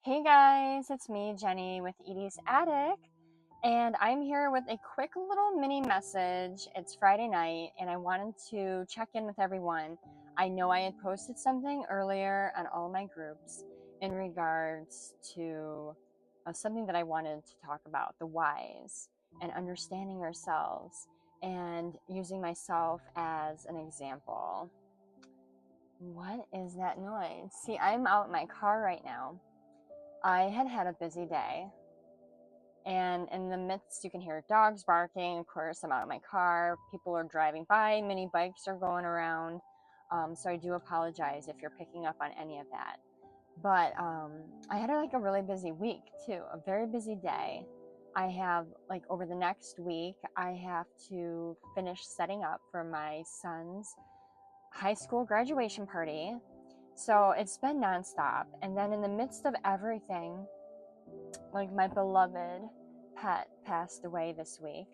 Hey guys, it's me, Jenny, with Edie's Attic, and I'm here with a quick little mini message. It's Friday night, and I wanted to check in with everyone. I know I had posted something earlier on all my groups in regards to something that I wanted to talk about the whys and understanding ourselves and using myself as an example. What is that noise? See, I'm out in my car right now. I had a busy day, and in the midst, you can hear dogs barking. Of course, I'm out of my car. People are driving by. Mini bikes are going around. So I do apologize if you're picking up on any of that. But I had a really busy week too, a very busy day. I have over the next week, I have to finish setting up for my son's high school graduation party. So it's been nonstop. And then in the midst of everything, my beloved pet passed away this week,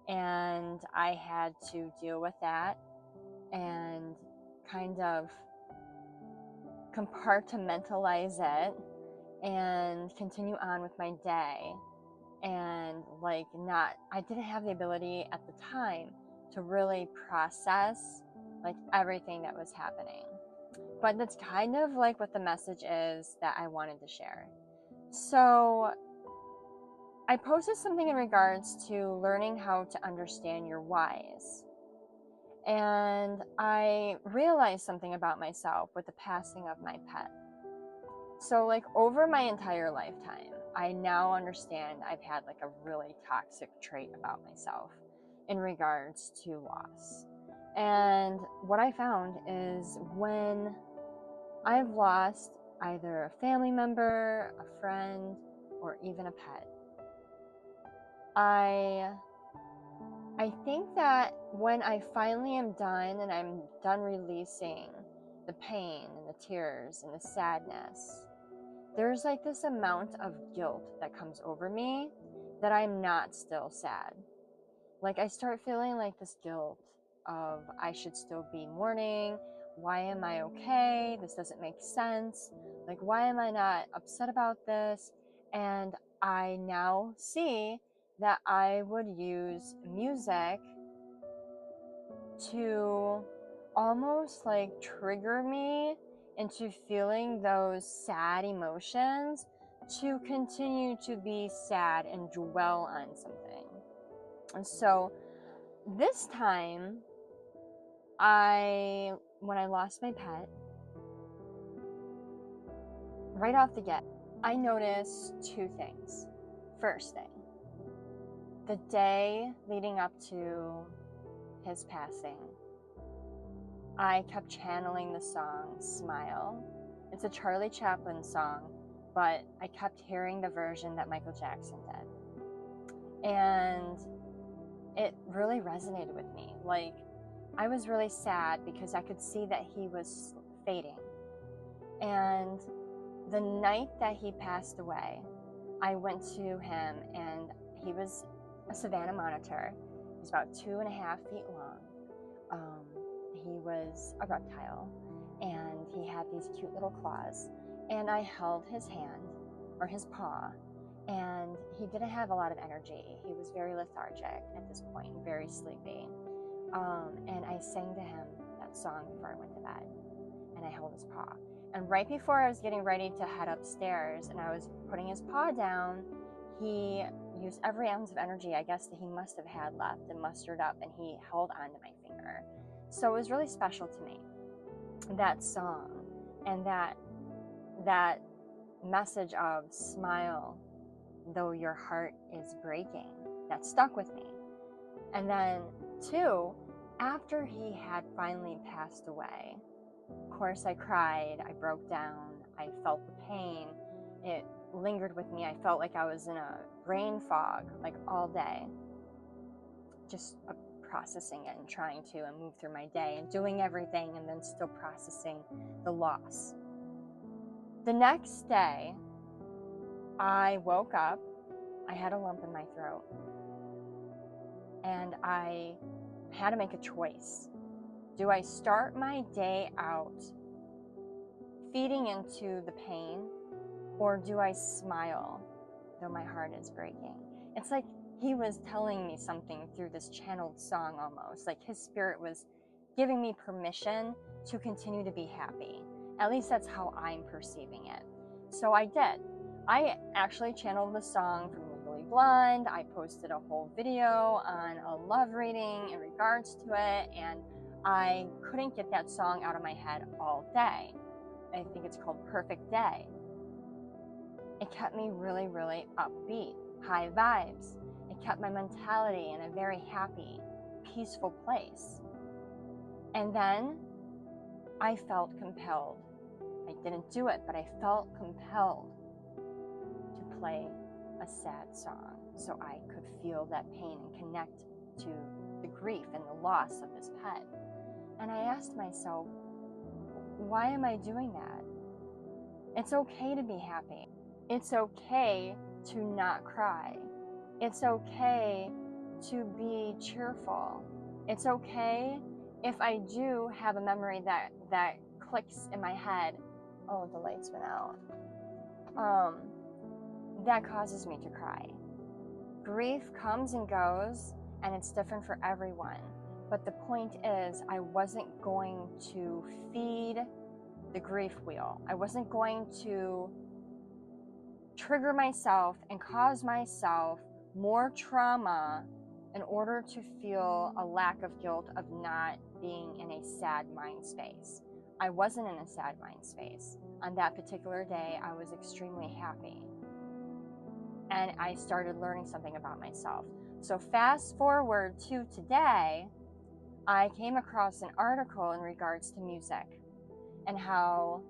and I had to deal with that and kind of compartmentalize it and continue on with my day. And not, I didn't have the ability at the time to really process everything that was happening. But that's kind of what the message is that I wanted to share. So I posted something in regards to learning how to understand your whys. And I realized something about myself with the passing of my pet. So, over my entire lifetime, I now understand I've had a really toxic trait about myself in regards to loss. And what I found is when I've lost either a family member, a friend, or even a pet, I think that when I finally am done and I'm done releasing the pain and the tears and the sadness, there's this amount of guilt that comes over me that I'm not still sad. I start feeling this guilt of I should still be mourning. Why am I okay? This doesn't make sense. Why am I not upset about this? And I now see that I would use music to almost trigger me into feeling those sad emotions to continue to be sad and dwell on something. And so this time, when I lost my pet, right off the get, I noticed two things. First thing, the day leading up to his passing, I kept channeling the song Smile. It's a Charlie Chaplin song, but I kept hearing the version that Michael Jackson did. And it really resonated with me. I was really sad because I could see that he was fading. And the night that he passed away, I went to him, and he was a Savannah monitor. He's about 2.5 feet long. He was a reptile, and he had these cute little claws. And I held his hand, or his paw, and he didn't have a lot of energy. He was very lethargic at this point, very sleepy. And I sang to him that song before I went to bed, and I held his paw. And right before I was getting ready to head upstairs and I was putting his paw down, he used every ounce of energy, I guess, that he must have had left and mustered up, and he held onto my finger. So it was really special to me, that song and that message of smile though your heart is breaking. That stuck with me. And then two, after he had finally passed away, of course I cried, I broke down, I felt the pain. It lingered with me. I felt like I was in a brain fog all day, just processing it and trying to and move through my day and doing everything and then still processing the loss. The next day, I woke up, I had a lump in my throat, and I had to make a choice. Do I start my day out feeding into the pain Or do I smile though my heart is breaking? It's like he was telling me something through this channeled song almost. Like his spirit was giving me permission to continue to be happy. At least that's how I'm perceiving it. So I did. I actually channeled the song from Legally Blonde. I posted a whole video on a love reading in regards to it, and I couldn't get that song out of my head all day. I think it's called Perfect Day. It kept me really, really upbeat, high vibes. It kept my mentality in a very happy, peaceful place. And then I felt compelled. I didn't do it, but I felt compelled to play a sad song so I could feel that pain and connect to the grief and the loss of this pet. And I asked myself, why am I doing that? It's okay to be happy. It's okay to not cry. It's okay to be cheerful. It's okay if I do have a memory that clicks in my head. Oh, the lights went out. That causes me to cry. Grief comes and goes, and it's different for everyone. But the point is, I wasn't going to feed the grief wheel. I wasn't going to trigger myself and cause myself more trauma in order to feel a lack of guilt of not being in a sad mind space. I wasn't in a sad mind space. On that particular day, I was extremely happy. And I started learning something about myself. So fast forward to today, I came across an article in regards to music and how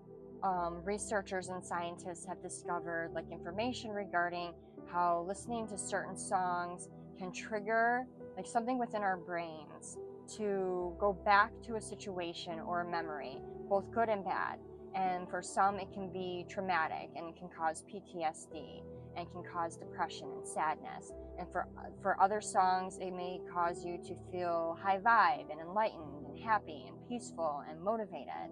researchers and scientists have discovered like information regarding how listening to certain songs can trigger like something within our brains to go back to a situation or a memory, both good and bad. And for some, it can be traumatic and it can cause PTSD and can cause depression and sadness. And for other songs, it may cause you to feel high vibe and enlightened and happy and peaceful and motivated.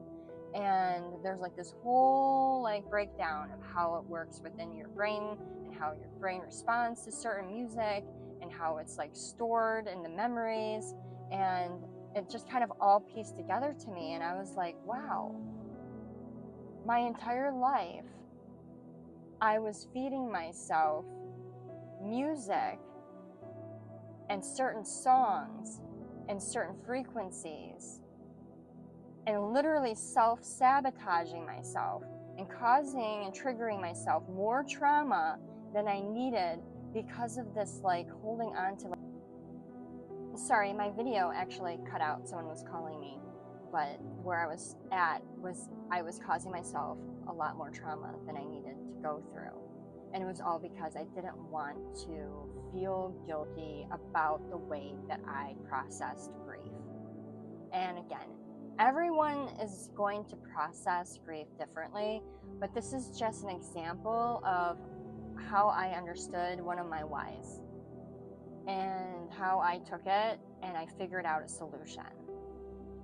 And there's like this whole like breakdown of how it works within your brain and how your brain responds to certain music and how it's like stored in the memories. And it just kind of all pieced together to me. And I was like, wow, my entire life, I was feeding myself music and certain songs and certain frequencies and literally self-sabotaging myself and causing and triggering myself more trauma than I needed because of this like holding on to sorry, my video actually cut out. Someone was calling me, but where I was at was I was causing myself a lot more trauma than I needed to go through. And it was all because I didn't want to feel guilty about the way that I processed grief. And again, everyone is going to process grief differently, but this is just an example of how I understood one of my whys and how I took it and I figured out a solution.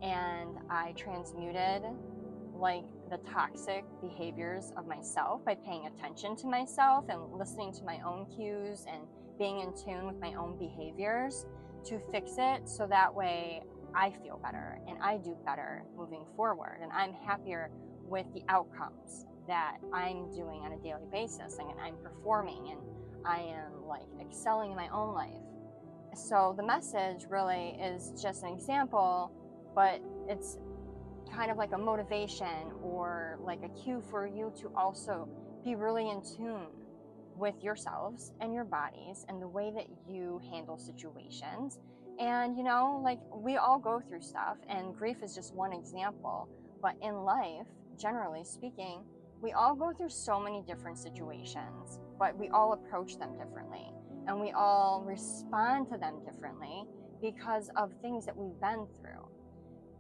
And I transmuted like the toxic behaviors of myself by paying attention to myself and listening to my own cues and being in tune with my own behaviors to fix it so that way I feel better and I do better moving forward and I'm happier with the outcomes that I'm doing on a daily basis and I'm performing and I am like excelling in my own life. So the message really is just an example, but it's kind of like a motivation or like a cue for you to also be really in tune with yourselves and your bodies and the way that you handle situations. And you know, like we all go through stuff and grief is just one example, but in life, generally speaking, we all go through so many different situations, but we all approach them differently and we all respond to them differently because of things that we've been through.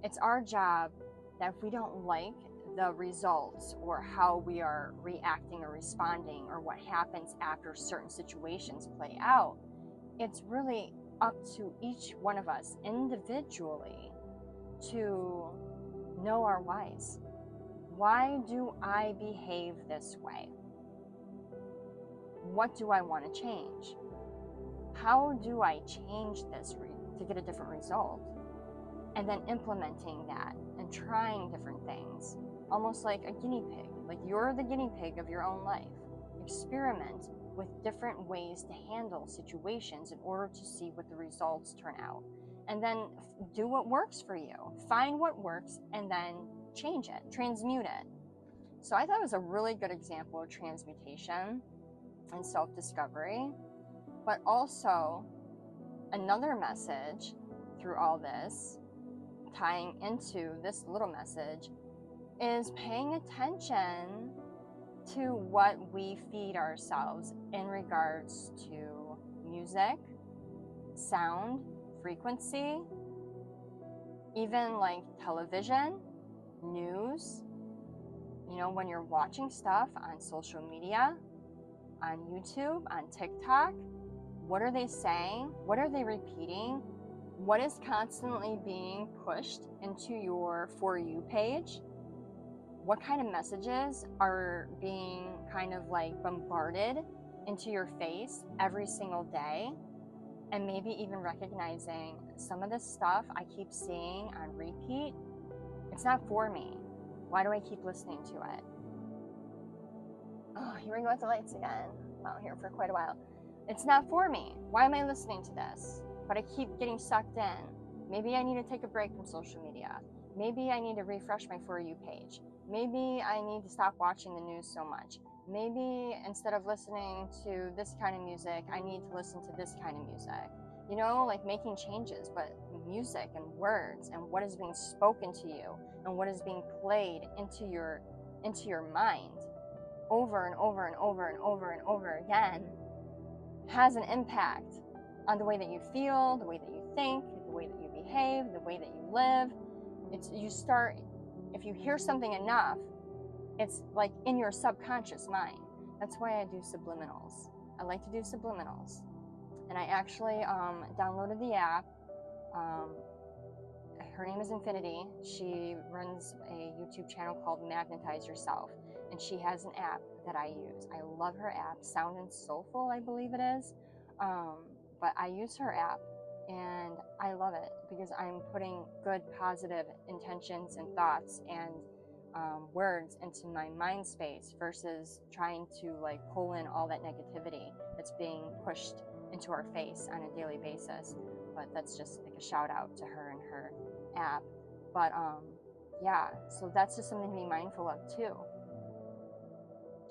It's our job that if we don't like the results or how we are reacting or responding or what happens after certain situations play out, it's really up to each one of us individually to know our whys. Why do I behave this way? what do I want to change? How do I change this to get a different result? And then implementing that and trying different things, almost like a guinea pig. Like you're the guinea pig of your own life. Experiment with different ways to handle situations in order to see what the results turn out. And then do what works for you. Find what works and then change it, transmute it. So I thought it was a really good example of transmutation and self-discovery, but also another message through all this, tying into this little message, is paying attention to what we feed ourselves in regards to music, sound, frequency, even like television, news. You know, when you're watching stuff on social media, on YouTube, on TikTok, what are they saying? What are they repeating? What is constantly being pushed into your For You page? What kind of messages are being kind of like bombarded into your face every single day? And maybe even recognizing some of this stuff I keep seeing on repeat, it's not for me. Why do I keep listening to it? Oh, here we go with the lights again. I'm out here for quite a while. It's not for me. Why am I listening to this? But I keep getting sucked in. Maybe I need to take a break from social media. Maybe I need to refresh my For You page. Maybe I need to stop watching the news so much. Maybe instead of listening to this kind of music, I need to listen to this kind of music. You know, like making changes, but music and words and what is being spoken to you and what is being played into your mind over and over and over and over and over again has an impact on the way that you feel, the way that you think, the way that you behave, the way that you live. If you hear something enough, it's like in your subconscious mind. That's why I do subliminals. I like to do subliminals. And I actually downloaded the app. Her name is Infinity. She runs a YouTube channel called Magnetize Yourself. And she has an app that I use. I love her app, Sound and Soulful, I believe it is. But I use her app and I love it because I'm putting good, positive intentions and thoughts and words into my mind space versus trying to like pull in all that negativity that's being pushed into our face on a daily basis. But that's just like a shout out to her and her app. But yeah, so that's just something to be mindful of too.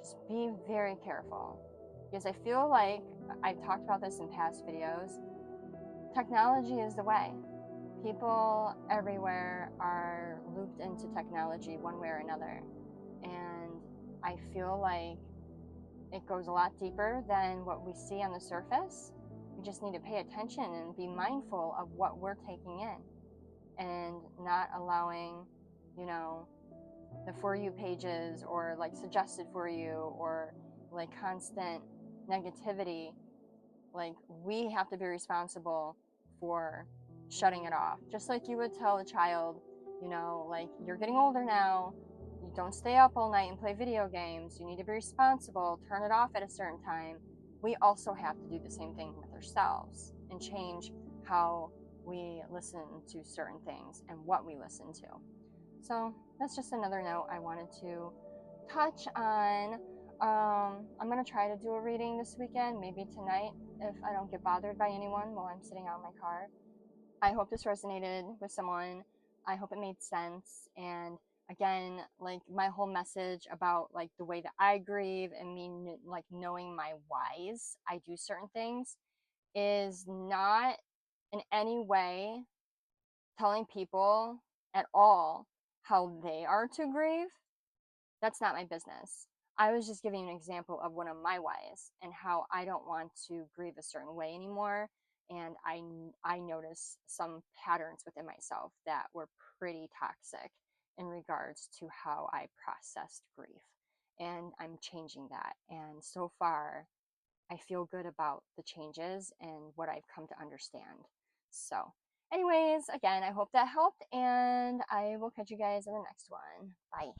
Just be very careful, because I feel like I've talked about this in past videos. Technology is the way. People everywhere are looped into technology one way or another. And I feel like it goes a lot deeper than what we see on the surface. We just need to pay attention and be mindful of what we're taking in and not allowing, you know, the For You pages or like suggested for you or like constant negativity. Like we have to be responsible for shutting it off. Just like you would tell a child, you know, like you're getting older now, you don't stay up all night and play video games, you need to be responsible, turn it off at a certain time. We also have to do the same thing with ourselves and change how we listen to certain things and what we listen to. So that's just another note I wanted to touch on. I'm going to try to do a reading this weekend, maybe tonight, if I don't get bothered by anyone while I'm sitting out in my car. I hope this resonated with someone. I hope it made sense. And again, like my whole message about like the way that I grieve and me like knowing my whys I do certain things is not in any way telling people at all how they are to grieve. That's not my business. I was just giving you an example of one of my whys and how I don't want to grieve a certain way anymore. And I noticed some patterns within myself that were pretty toxic in regards to how I processed grief. And I'm changing that. And so far, I feel good about the changes and what I've come to understand. So, anyways, again, I hope that helped, and I will catch you guys in the next one. Bye.